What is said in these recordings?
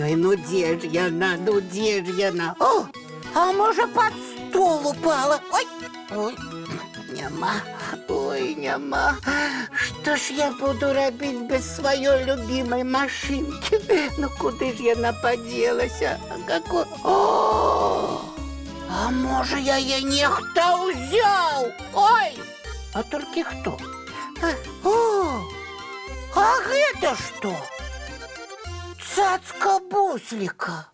Ой, ну де ж яна, ну де ж яна? О, а може під стол упала? Ой, ой, нема, ой, нема. Что ж я буду робить без своей любимой машинки? Ну куди ж яна поділася? Какой... О, а може я її ніхто взяв? Ой, а тільки хто? О, а это что? Цацка Буслика.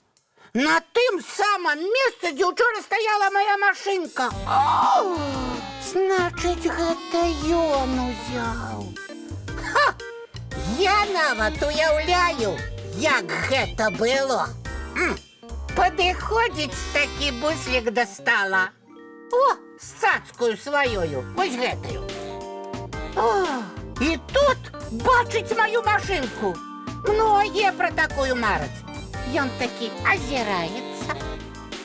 На тым самом месте, где вчора стояла моя машинка. О, значить, гэта ён узяў. Ха! Я нават уяўляю, як гэта было. Падыходзіць такі Буслик да стола. О, з цацкою сваёю, вось гэтаю. О, і тут бачыць мою машинку. Многие про такую мараць. Ён такі азіраецца.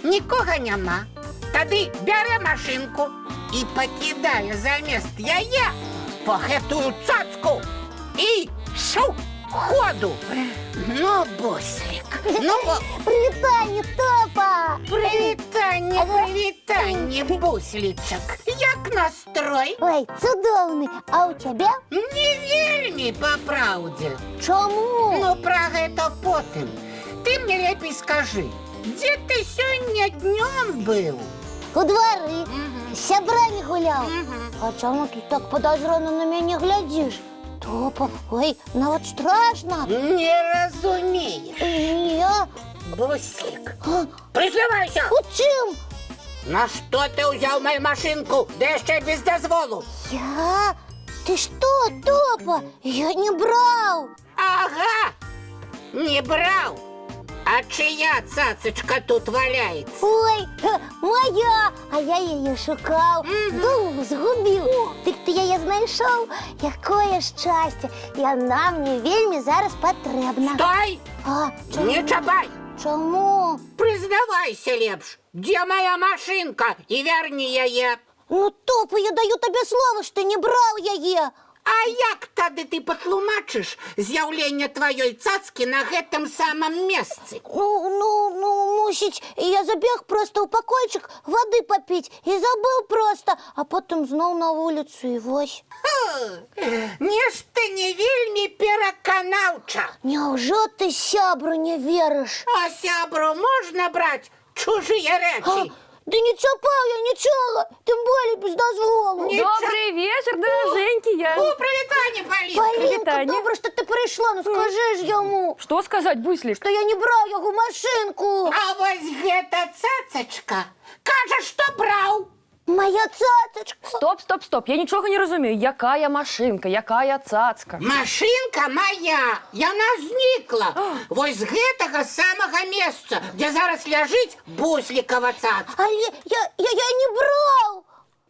Нікога няма. Тады бярэ машинку і пакідае замест яе по гэтую цацку. І шу, ходу. Ну, Буслик, ну... Привітання, Топа! Привітанне, Буслічак. Як настрой? Ой, цудоўны, а у цябе? Не вельмі, па праўдзе. Чаму? Ну, пра гэта потым. Ты мне лепей скажы, дзе ты сёння днём быў? У двары, з сябрамі гуляў. А чаму ты так подозрана на мяне глядзіш? Топа, ой, нават страшна. Не разумееш. Не, Буслик, признавайся! у чым? На што ты ўзяў мою машинку, да яшчэ без дазволу? Я? Ты што, Топа? Я не браў. Ага, не браў. А чия цацочка тут валяется? Ой, моя, а я яе шукаў. Думаў, згубіў. Дык ты яе знайшоў? Якое шчасце. Яна мне вельмі зараз патрэбна. Стой! А, Не чабай! Чаму? Признавайся лепш, где моя машинка, и верни яе. Ну, Топа, я даю табе слово, што не браў яе. А як тады ты патлумачыш з'яўленне тваёй цацкі на гэтым самым месцы? Мусіць, я забег просто ў пакойчык вады папіць і забыў просто, а потым зноў на вуліцу і вось. Нешта не вельмі пераканаўча. Няўжо ты сябру не верыш? А сябру можна браць чужыя рэчы? Да не чапаў я нічога, тым болей без дазволу. Добрый вечер, дороженький. О, привітанне, Полинка. Полинка, Привітання. добре, що ти прийшла, ну скажи ж йому, Что сказать, Буслик? що я не брав його машинку. А вось гэта цацачка кажа, што браў. Моя цацочка. Стоп. Я нічого не разумею. Якая машинка, якая цацка? Машинка моя, яна знікла. Вось з гэтага самага месца, дзе зараз ляжыць Буслікава цацка. Але я не брав.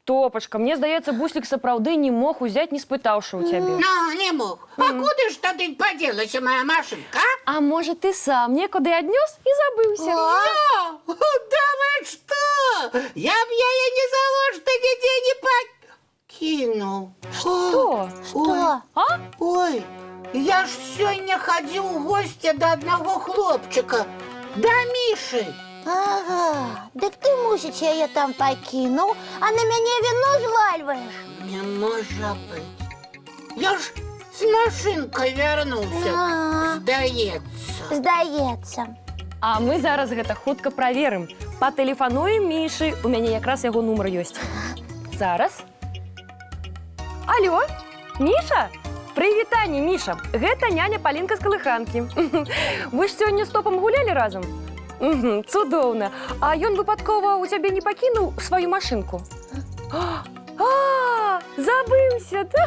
Топочка, мне здаецца, Буслик сапраўды не мог узяць, не спытаўшы ў цябе. Ну, не мог. А куды ж тады падзелася моя машинка? А можа, ты сам некуды аднёс і забыўся? Что? Да вы что? Я б яе ні за што нідзе не пакінуў. Что? Что? Ой, я ж сёння хадзіў у госці да аднаго хлопчыка, да Мішы. Ага, дык ты, мусіць, яе там пакінуў, а на мяне віну звальваеш? Не можа быць. Я ж з машинкой вярнуўся, здаецца. Здаецца. А мы зараз гэта хутка праверым. Патэлефануем Мішы, у мяне якраз яго нумар ёсць. Зараз. Алло, Міша? Прывітанне, Міша. Гэта няня Палінка з Калыханкі. Вы ж сёння з Топам гулялі разам? Цудоўна. А ён выпадкова ў цябе не пакінуў сваю машынку? Забыўся, да?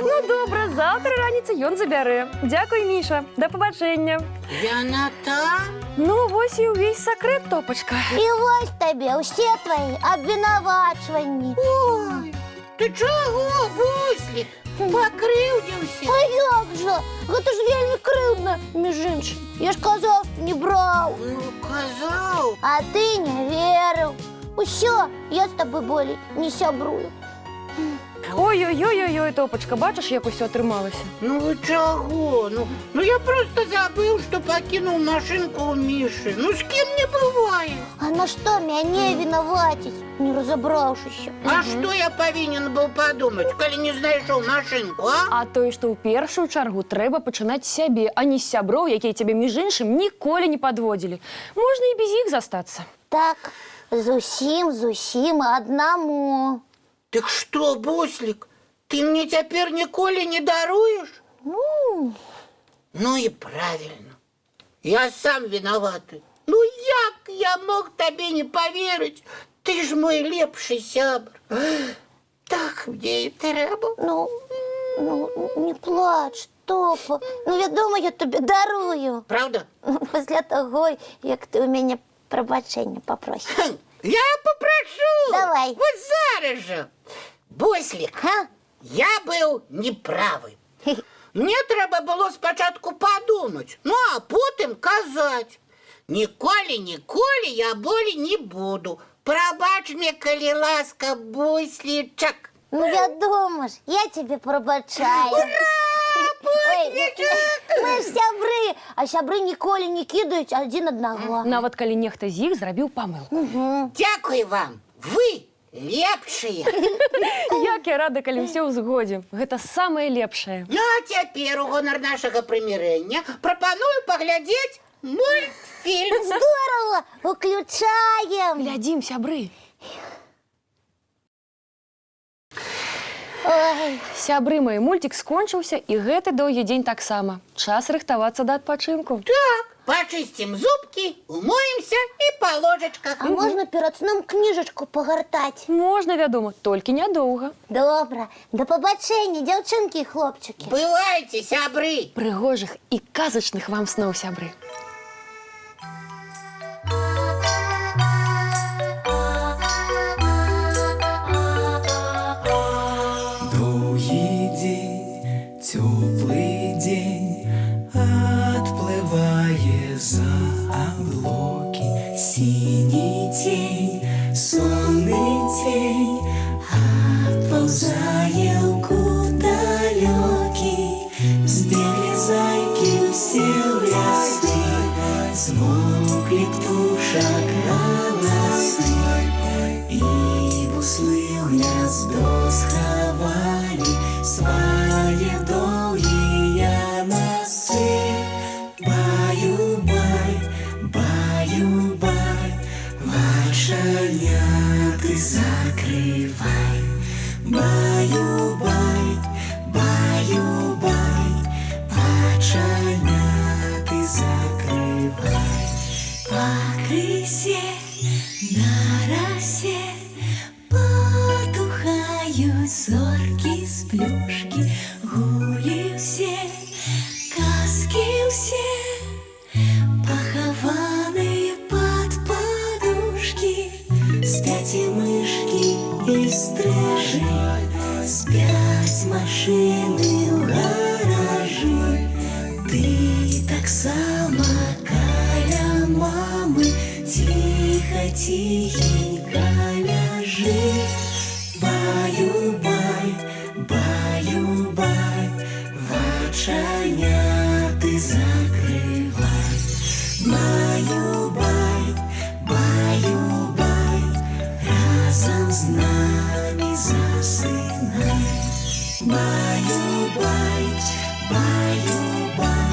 Ну, добра, заўтра раніцай ён забярэ. Дзякуй, Міша. Да пабачэння. Яна там? Ну, вось і ўвесь сакрэт, Топачка. І вось табе ўсе твои абвінавачванні. Ой, ты чаго, Буслік? Пакрыўдзіўся? А як жа? Гэта ж вельмі крыўдна, між іншым. Я ж казаў, не браў. Ну, казаў. А ты не верыў. Усё, я з табой болей не сябрую. Ой, Ой-ой-ой-ой-ой, Топочка, бачиш, як усе отрималося? Ну ви чого? Ну я просто забыл, что покинул машинку у Миши. Ну с кем не бывает. А на що мене винуватить, не розібравшися? А что я повинен был подумать, коли не знайшов машинку, а? А то, що у першу чергу треба починати з себе, а не з сябров, які тебе, між іншим, ніколи не підводили. Можна і без їх застатися. Так, зусім одному. Так что, Буслик, ты мне теперь Николе не даруешь? Ну и правильно. Я сам виноватый. Ну як я мог тебе не поверить? Ты ж мой лепший сябр. Так мне и треба. Ну, не плач, Топа. Ну, відомо, я тобі дарую. Правда? Після того, як ти у мене пробачення попросиш. Я попрошу. Давай. Вот зараз же. Буслик, Га? я был неправий. Мне треба було спочатку подумати, ну а потім казати. Ніколи я болі не буду. Пробач мені, коли ласка, Бусличок. Ну, відомо ж, я тобі пробачаю. Ой, ми ж сябри, а сябри ніколи не кидають один одного. Нават калі нехта з іх зрабіў памылку. Дякую вам. Ви лепшие. Як я рада, калі ўсе ў згодзе. Гэта самае лепшае. Ну, а цяпер у гонар нашага прымірэння прапаную паглядзець мультфільм. Здорово, уключаем. Глядзім, сябры. Ой, Сябры, мой мультик скончыўся, і гэты доўгі дзень таксама. Час рыхтавацца да адпачынку. Так, пачыстим зубки, умоемся и по ложечках. а можна перед сном книжечку погортати? Можна, вядома, толькі нядоўга. Добре, до побачення, дівчинки і хлопчики. Бывайте, сябры. Прыгожых і казачных вам сноў, сябры. Довгий день, теплый день, отплывая за облаки. Синий тень, сонный тень, отползая в далекий. Сбегли зайки все в лесы, смолкли птушек голосы. И буслы в гнездо сховали свои долгие носы. Баю-бай, баю-бай, вошаняты закрывай. Баю-бай, баю-бай, вошаняты закрывай. По крысе на росе потухают зорки с плюшки. Гули все, казки все, похованные под подушки. Спят и мышки, и стрижи, спят машины в гаражи. Ты так само каля мамы, тихо-тихенько ляжи. Баю-бай, баю-бай, вочаняты закрывай. Баю-бай, баю-бай, разом с нами засынай. Баю-бай, баю-бай,